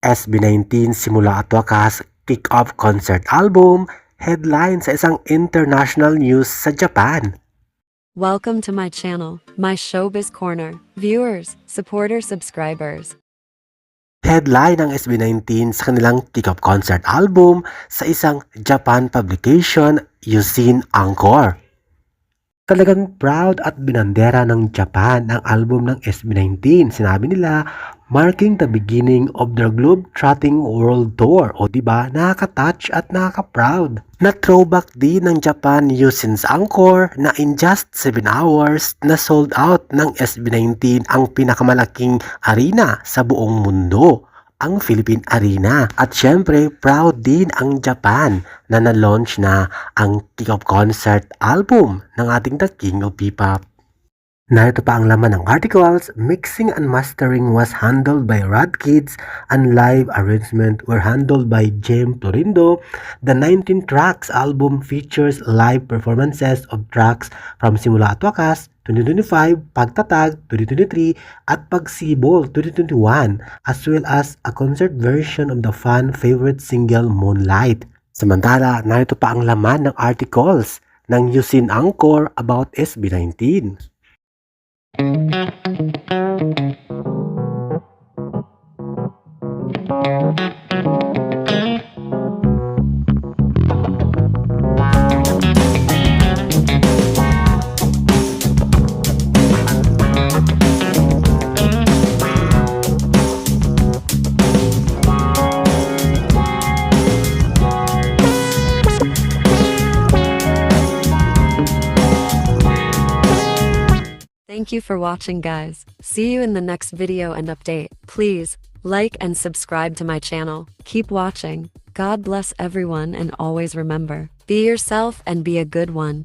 SB19 simula at wakas, kick-off concert album, headline sa isang international news sa Japan. Welcome to my channel, my showbiz corner. Viewers, supporters, subscribers. Headline ng SB19 sa kanilang kick-off concert album sa isang Japan publication, Yusin Encore. Talagang proud at binandera ng Japan ang album ng SB19. Sinabi nila, marking the beginning of their globe-trotting world tour. O diba, nakaka-touch at nakaka-proud. Na throwback din ng Japan Yusin's Encore na in just 7 hours na sold out ng SB19 ang pinakamalaking arena sa buong mundo, ang Philippine Arena. At syempre, proud din ang Japan na na-launch na ang kick-off concert album ng ating The King of P-Pop. Narito pa ang laman ng articles. Mixing and mastering was handled by Rad Kids and live arrangement were handled by Jem Florindo. The 19 tracks album features live performances of tracks from Simula at Wakas 2025, Pagtatag 2023, at Pagsibol 2021, as well as a concert version of the fan favorite single Moonlight. Samantala, narito pa ang laman ng articles ng Yusin Encore about SB19. Thank you for watching, guys. See you in the next video and update. Please like and subscribe to my channel. Keep watching. God bless everyone, and always remember, be yourself and be a good one.